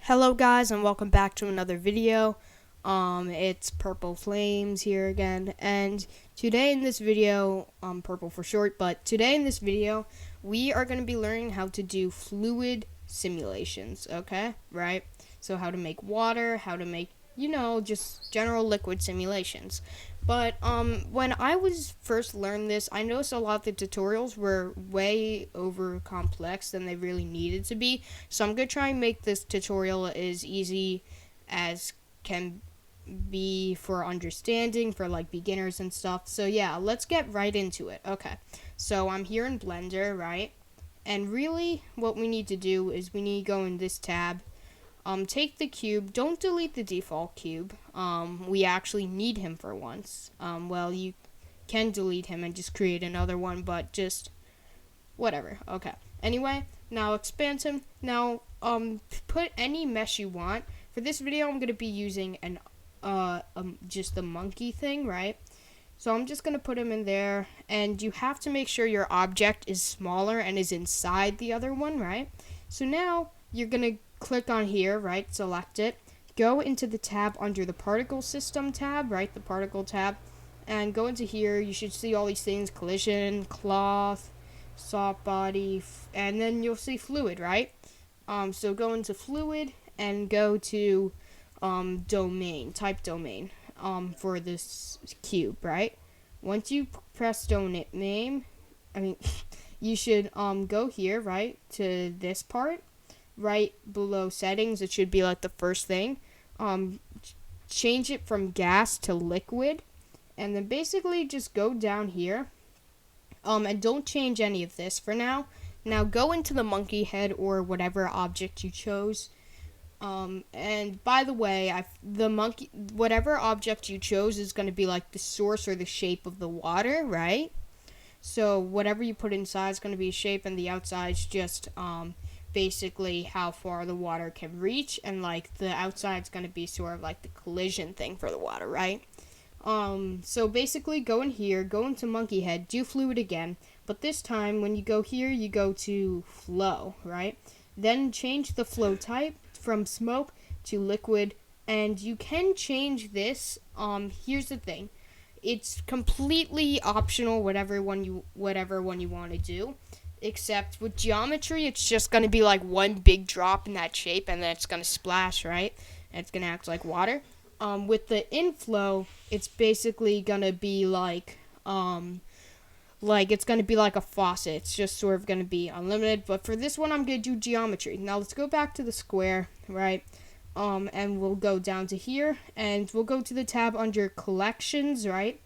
Hello guys and welcome back to another video. It's Purple Flames here again, and today in this video, Purple for short, but today in this video we are going to be learning how to do fluid simulations, okay? Right? So how to make water, how to make, just general liquid simulations. But when I was first learned this, I noticed a lot of the tutorials were way over complex than they really needed to be. So I'm going to try and make this tutorial as easy as can be for understanding, for like beginners and stuff. So yeah, let's get right into it. Okay, so I'm here in Blender, right? And really what we need to do is we need to go in this tab. Take the cube. Don't delete the default cube. We actually need him for once. Well, you can delete him and just create another one, but just whatever. Okay. Anyway, now expand him. Now, put any mesh you want. For this video, I'm gonna be using an just the monkey thing, right? So I'm just gonna put him in there, and you have to make sure your object is smaller and is inside the other one, right? So now you're gonna click on here, right? Select it. Go into the tab under the particle system tab, right? The particle tab, and go into here. You should see all these things: collision, cloth, soft body, and then you'll see fluid, right? So go into fluid and go to domain, type domain for this cube, right? Once you press domain, you should go here, right, to this part, right below settings. It should be like the first thing. Change it from gas to liquid, and then basically just go down here. And don't change any of this for now. Now go into the monkey head or whatever object you chose. And by the way, whatever object you chose is going to be like the source or the shape of the water, right? So whatever you put inside is going to be a shape, and the outside is just basically how far the water can reach, and like the outside is going to be sort of like the collision thing for the water, right? So basically go in here, go into monkey head, do fluid again, but this time when you go here, you go to flow, right? Then change the flow type from smoke to liquid, and you can change this. Here's the thing. It's completely optional, whatever one you want to do. Except with geometry, it's just going to be like one big drop in that shape, and then it's going to splash, right? And it's going to act like water. With the inflow, it's basically going to be like it's going to be like a faucet. It's just sort of going to be unlimited. But for this one, I'm going to do geometry. Now let's go back to the square, right? And we'll go down to here, and we'll go to the tab under collections, right?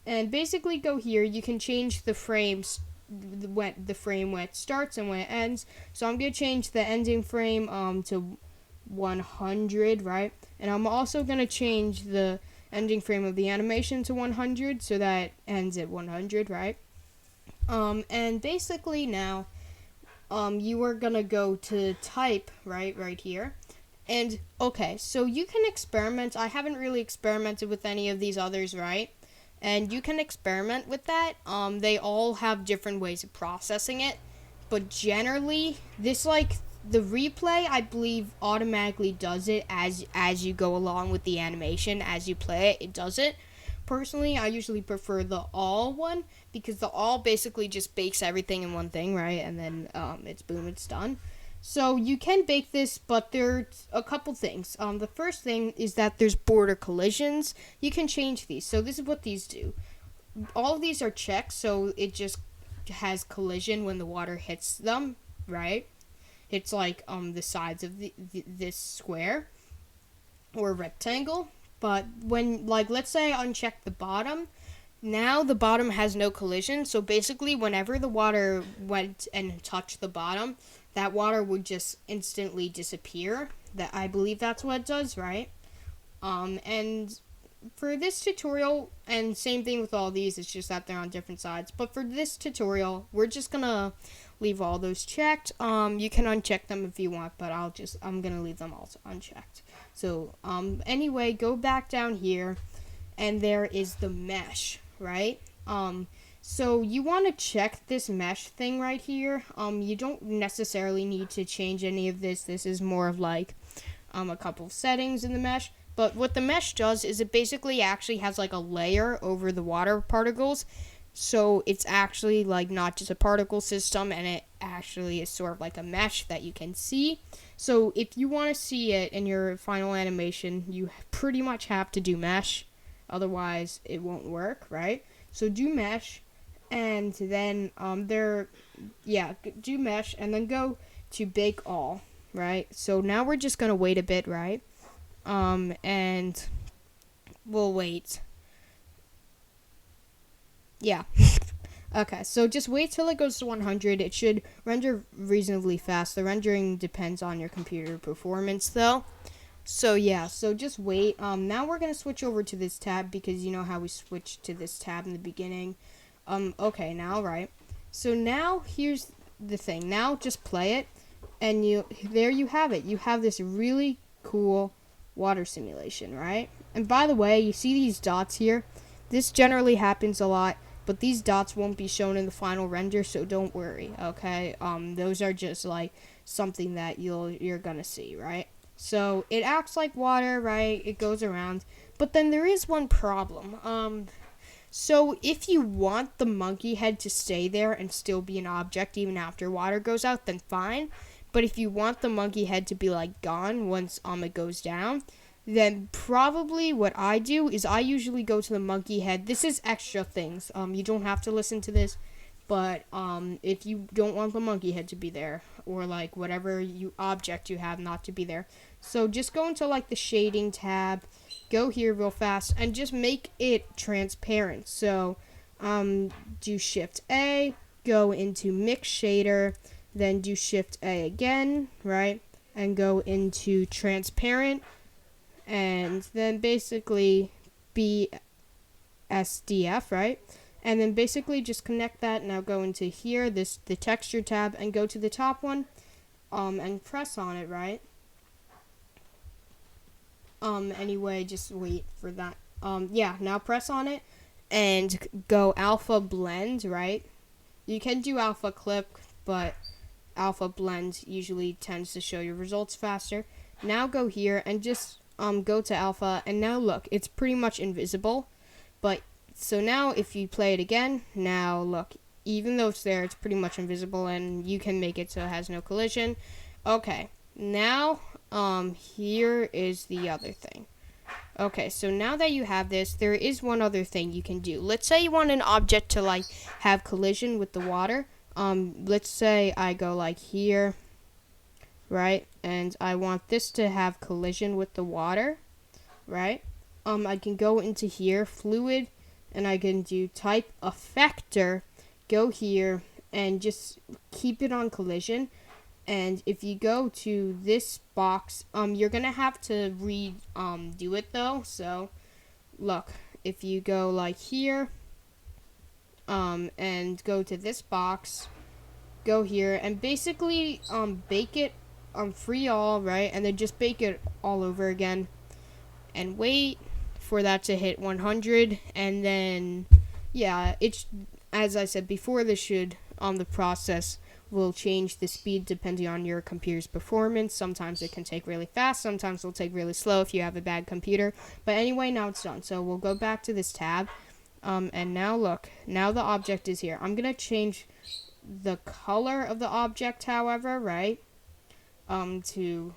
And basically go here. You can change the frames, the frame when it starts and when it ends. So I'm going to change the ending frame to 100, right? And I'm also going to change the ending frame of the animation to 100 so that it ends at 100, right? And basically now you are going to go to type, right here. And okay, so you can experiment. I haven't really experimented with any of these others, right? And you can experiment with that. They all have different ways of processing it, but generally, this the replay, I believe, automatically does it as you go along with the animation. As you play it, it does it. Personally, I usually prefer the all one, because the all basically just bakes everything in one thing, right? And then it's boom, it's done. So you can bake this, but there's a couple things. The first thing is that there's border collisions. You can change these. So this is what these do. All of these are checked, so it just has collision when the water hits them, right? It's like the sides of this square or rectangle. But when, like, let's say I uncheck the bottom, now the bottom has no collision. So basically, whenever the water went and touched the bottom, that water would just instantly disappear. That, I believe that's what it does, right? And for this tutorial, and same thing with all these, it's just that they're on different sides. But for this tutorial, we're just gonna leave all those checked. You can uncheck them if you want, but I'm gonna leave them all unchecked. So anyway, go back down here, and there is the mesh, right? So you want to check this mesh thing right here. You don't necessarily need to change any of this. This is more of like a couple of settings in the mesh. But what the mesh does is it basically actually has like a layer over the water particles. So it's actually like not just a particle system, and it actually is sort of like a mesh that you can see. So if you want to see it in your final animation, you pretty much have to do mesh. Otherwise, it won't work, right? So do mesh, and then do mesh, and then go to bake all, right? So now we're just gonna wait a bit, right? And we'll wait. Yeah. Okay, so just wait till it goes to 100. It should render reasonably fast. The rendering depends on your computer performance, though. So yeah, so just wait. Now we're gonna switch over to this tab because you know how we switched to this tab in the beginning. Okay, now right. So now here's the thing. Now just play it, and there you have it. You have this really cool water simulation, right? And by the way, you see these dots here? This generally happens a lot, but these dots won't be shown in the final render, so don't worry, okay? Those are just like something that you're gonna see, right? So it acts like water, right? It goes around, but then there is one problem. So if you want the monkey head to stay there and still be an object even after water goes out, then fine. But if you want the monkey head to be like gone once it goes down, then probably what I do is I usually go to the monkey head. This is extra things. You don't have to listen to this, but if you don't want the monkey head to be there, or like whatever object you have not to be there, so just go into like the shading tab, go here real fast, and just make it transparent. So do Shift A, go into Mix Shader, then do Shift A again, right, and go into Transparent, and then basically BSDF, right? And then basically just connect that. Now go into here, the texture tab, and go to the top one, and press on it, right? Anyway, just wait for that. Now press on it, and go alpha blend, right? You can do alpha clip, but alpha blend usually tends to show your results faster. Now go here and just go to alpha, and now look, it's pretty much invisible. But so now if you play it again, now look, even though it's there, it's pretty much invisible, and you can make it so it has no collision. Okay, now here is the other thing. Okay, so now that you have this, there is one other thing you can do. Let's say you want an object to like have collision with the water. Let's say I go like here, right? And I want this to have collision with the water, right? I can go into here, fluid, and I can do type effector, go here, and just keep it on collision. And if you go to this box, you're gonna have to do it though. So look, if you go like here, and go to this box, go here, and basically bake it free all, right? And then just bake it all over again, and wait for that to hit 100, and then yeah, it's, as I said before, this should the process will change the speed depending on your computer's performance. Sometimes it can take really fast, sometimes it'll take really slow if you have a bad computer. But anyway, now it's done. So we'll go back to this tab, and now look, now the object is here. I'm gonna change the color of the object, however, right, to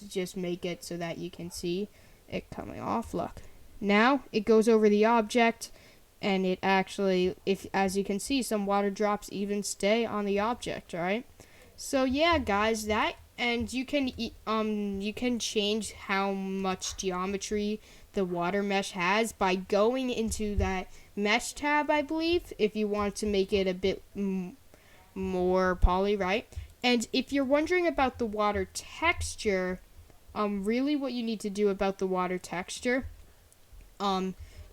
just make it so that you can see it coming off. Look, now it goes over the object, and it actually, as you can see, some water drops even stay on the object, right? So yeah, guys, and you can change how much geometry the water mesh has by going into that mesh tab, I believe, if you want to make it a bit more poly, right? And if you're wondering about the water texture, really what you need to do about the water texture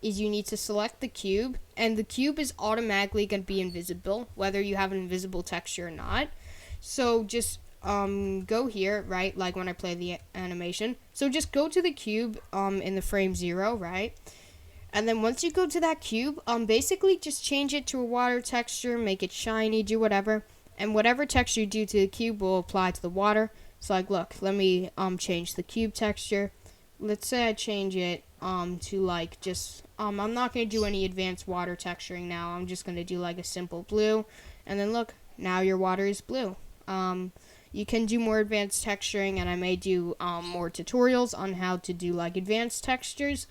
is you need to select the cube, and the cube is automatically going to be invisible, whether you have an invisible texture or not. So just go here, right, like when I play the animation. So just go to the cube in the frame 0, right? And then once you go to that cube, basically just change it to a water texture, make it shiny, do whatever. And whatever texture you do to the cube will apply to the water. So like, look, let me change the cube texture. Let's say I change it to like just I'm not gonna do any advanced water texturing now. I'm just gonna do like a simple blue, and then look, now your water is blue. You can do more advanced texturing, and I may do more tutorials on how to do like advanced textures,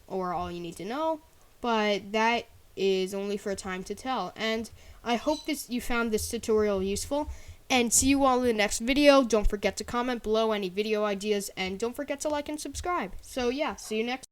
or all you need to know. But that is only for time to tell. And I hope you found this tutorial useful. And see you all in the next video. Don't forget to comment below any video ideas, and don't forget to like and subscribe. So yeah, see you next.